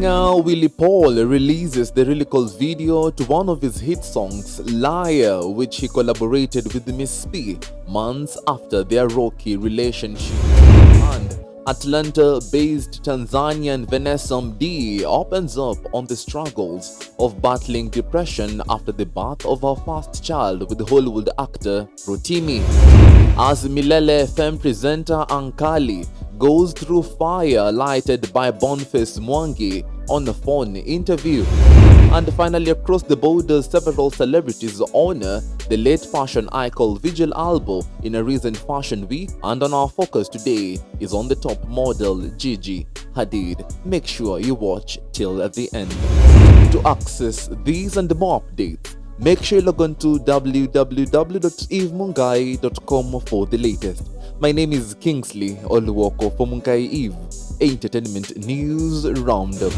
Singer Willy releases the lyrical video to one of his hit songs, Liar, which he collaborated with Miss P months after their rocky relationship. And Atlanta-based Tanzanian Vennessa Mdee opens up on the struggles of battling depression after the birth of her first child with Hollywood actor Rotimi. As Milele FM presenter Ankali goes through fire lighted by Boniface Mwangi on a phone interview. And finally, across the borders, several celebrities honor the late fashion icon Virgil Albo in a recent fashion week. And on our focus today is on the top model Gigi Hadid. Make sure you watch till the end. To access these and more updates, make sure you log on to www.evemungai.com for the latest. My name is Kingsley Oluwoko for Mungai Eve Entertainment News Roundup.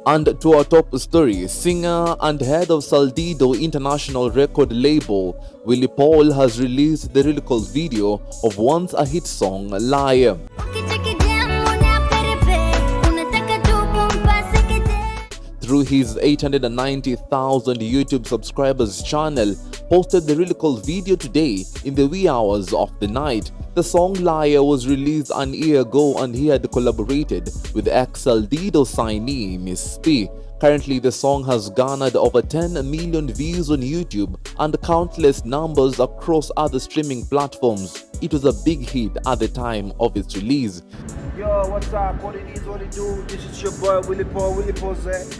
And to our top story, singer and head of Saldido International record label, Willy has released the lyrical video of once a hit song, Liar. Through his 890,000 YouTube subscribers channel, posted the lyrical video today in the wee hours of the night. The song Liar was released an year ago and he had collaborated with ex-Saldido signee Miss P. Currently, the song has garnered over 10 million views on YouTube and countless numbers across other streaming platforms. It was a big hit at the time of its release. Yo, what's up? What it is, what it do? This is your boy Willy Pose.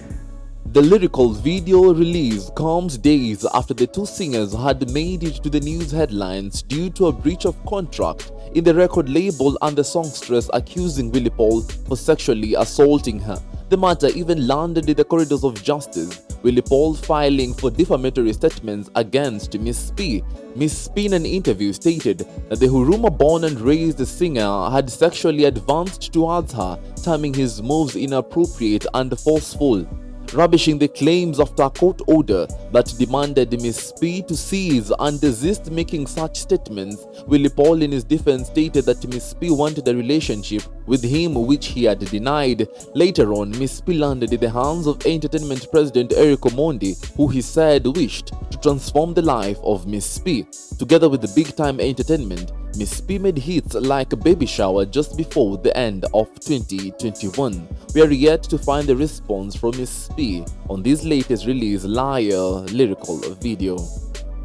The lyrical video release comes days after the two singers had made it to the news headlines due to a breach of contract in the record label and the songstress accusing Willy for sexually assaulting her. The matter even landed in the corridors of justice, Willy filing for defamatory statements against Miss P. Miss P in an interview stated that the Huruma-born and raised singer had sexually advanced towards her, terming his moves inappropriate and forceful. Rubbishing the claims after a court order that demanded Miss P to cease and desist making such statements, Willy in his defense stated that Miss P wanted a relationship with him which he had denied. Later on, Miss P landed in the hands of entertainment president Eric Omondi, who he said wished to transform the life of Miss P. Together with the Big Time Entertainment, Miss P made hits like Baby Shower just before the end of 2021. We are yet to find a response from Miss P on this latest release Liar lyrical video,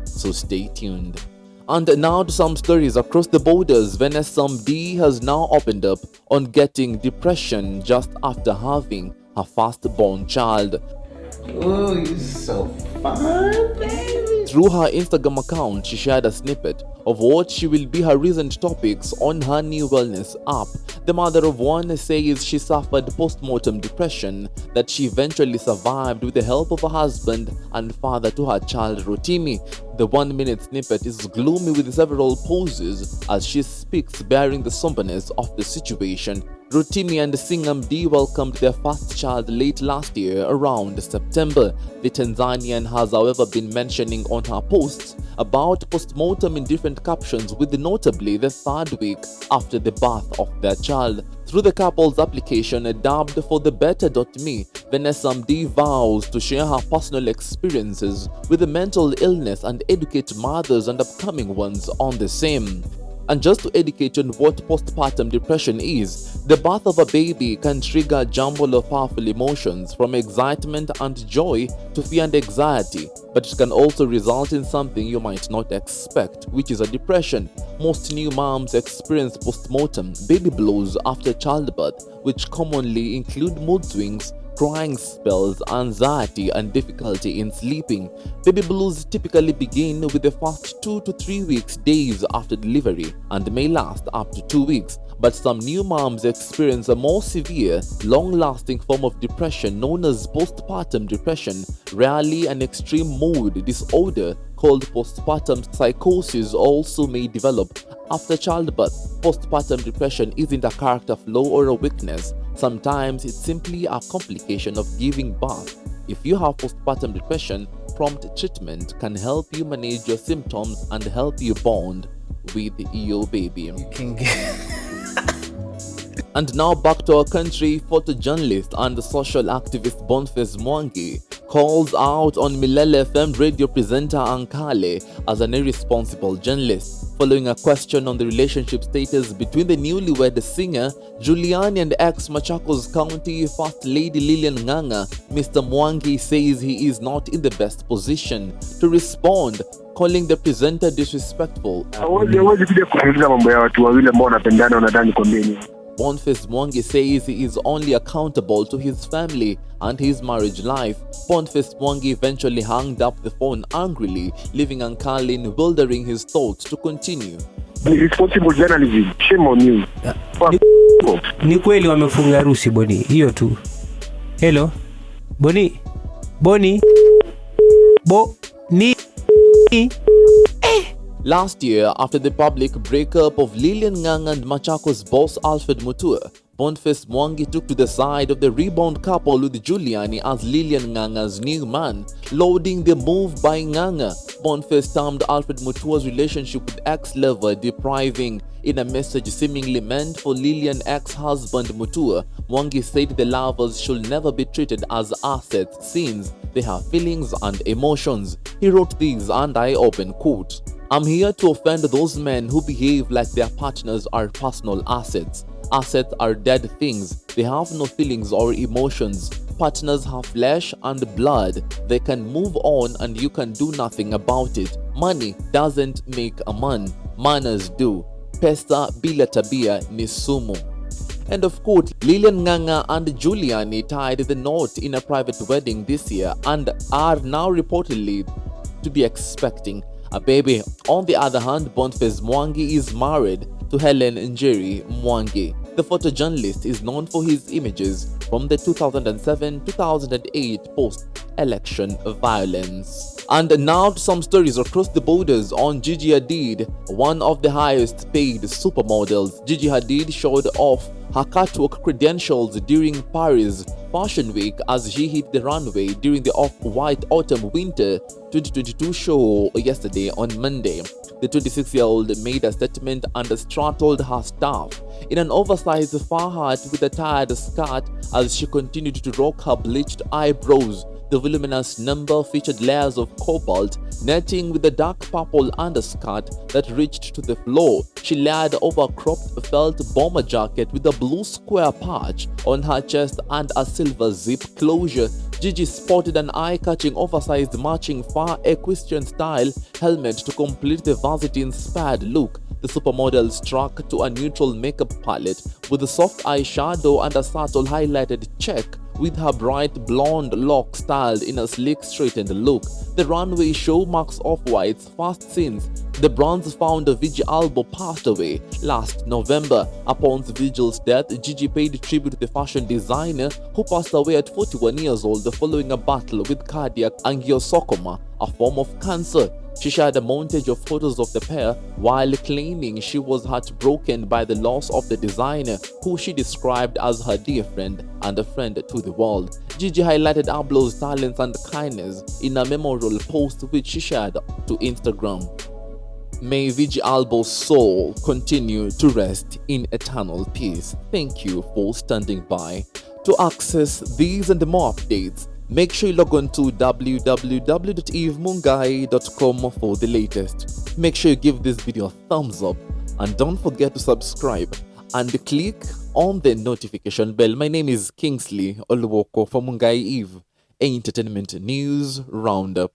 so stay tuned. And now to some stories across the borders. Vennessa Mdee has now opened up on getting depression just after having her firstborn child. Oh, you're so fun, baby. Through her Instagram account, she shared a snippet of what she will be her recent topics on her new wellness app. The mother of one says she suffered post-mortem depression that she eventually survived with the help of her husband and father to her child Rotimi. The 1-minute snippet is gloomy with several poses as she speaks, bearing the somberness of the situation. Rotimi and singer Mdee welcomed their first child late last year around September. The Tanzanian has however been mentioning on her posts about postmortem in different captions, with notably the 3rd week after the birth of their child. Through the couple's application dubbed For the Better.me, Vennessa Mdee vows to share her personal experiences with the mental illness and educate mothers and upcoming ones on the same. And just to educate on what postpartum depression is, the birth of a baby can trigger a jumble of powerful emotions from excitement and joy to fear and anxiety, but it can also result in something you might not expect, which is a depression. Most new moms experience postmortem baby blues after childbirth, which commonly include mood swings, crying spells, anxiety, and difficulty in sleeping. Baby blues typically begin with the first 2 to 3 days after delivery and may last up to 2 weeks. But some new moms experience a more severe, long-lasting form of depression known as postpartum depression. Rarely an extreme mood disorder called postpartum psychosis also may develop after childbirth. Postpartum depression isn't a character flaw or a weakness. Sometimes it's simply a complication of giving birth. If you have postpartum depression, prompt treatment can help you manage your symptoms and help you bond with your baby. You can get And now back to our country, photojournalist and social activist Boniface Mwangi calls out on Milele FM radio presenter Ankale as an irresponsible journalist, following a question on the relationship status between the newlywed singer Juliani and ex-Machakos County First Lady Lilian Ng'ang'a. Mr. Mwangi says he is not in the best position to respond, calling the presenter disrespectful. Boniface Mwangi says he is only accountable to his family and his marriage life. Boniface Mwangi eventually hung up the phone angrily, leaving Ankale in wildering his thoughts to continue. Responsible journalism, shame on you. Ni kweli wamefunga harusi Boni, hiyo tu. Hello Boni. Boni. Last year, after the public breakup of Lilian Ng'ang'a and Machakos boss Alfred Mutua, Boniface Mwangi took to the side of the rebound couple with Juliani as Lilian Ng'ang'a's new man, lauding the move by Ng'ang'a. Boniface termed Alfred Mutua's relationship with ex-lover depriving. In a message seemingly meant for Lilian ex-husband Mutua, Mwangi said the lovers should never be treated as assets since they have feelings and emotions. He wrote this, and I open quote, "I'm here to offend those men who behave like their partners are personal assets. Assets are dead things. They have no feelings or emotions. Partners have flesh and blood. They can move on and you can do nothing about it. Money doesn't make a man. Manners do. Pesa bila tabia ni sumu." End of quote. Lilian Ng'ang'a and Juliani tied the knot in a private wedding this year and are now reportedly to be expecting a baby. On the other hand, Boniface Mwangi is married to Helen Njeri Mwangi. The photojournalist is known for his images from the 2007-2008 post-election violence. And now to some stories across the borders on Gigi Hadid, one of the highest paid supermodels. Gigi Hadid showed off her catwalk credentials during Paris Fashion Week as she hit the runway during the Off-White Autumn-Winter 2022 show yesterday on Monday. The 26-year-old made a statement and straddled her staff in an oversized fur hat with a tied skirt as she continued to rock her bleached eyebrows. The voluminous number featured layers of cobalt netting with a dark purple underskirt that reached to the floor. She layered over a cropped felt bomber jacket with a blue square patch on her chest and a silver zip closure. Gigi sported an eye-catching oversized matching fur equestrian style helmet to complete the varsity-inspired look. The supermodel struck to a neutral makeup palette with a soft eyeshadow and a subtle highlighted cheek, with her bright blonde locks styled in a sleek straightened look. The runway show marks Off-White's first since the brand's founder Virgil Abloh passed away last November. Upon Virgil's death, Gigi paid tribute to the fashion designer who passed away at 41 years old following a battle with cardiac angiosarcoma, a form of cancer. She shared a montage of photos of the pair while claiming she was heartbroken by the loss of the designer, who she described as her dear friend and a friend to the world. Gigi highlighted Abloh's talents and kindness in a memorial post which she shared to Instagram. May Virgil Abloh's soul continue to rest in eternal peace. Thank you for standing by. To access these and more updates, make sure you log on to www.evemungai.com for the latest. Make sure you give this video a thumbs up and don't forget to subscribe and click on the notification bell. My name is Kingsley Oluwoko for Mungai Eve Entertainment News Roundup.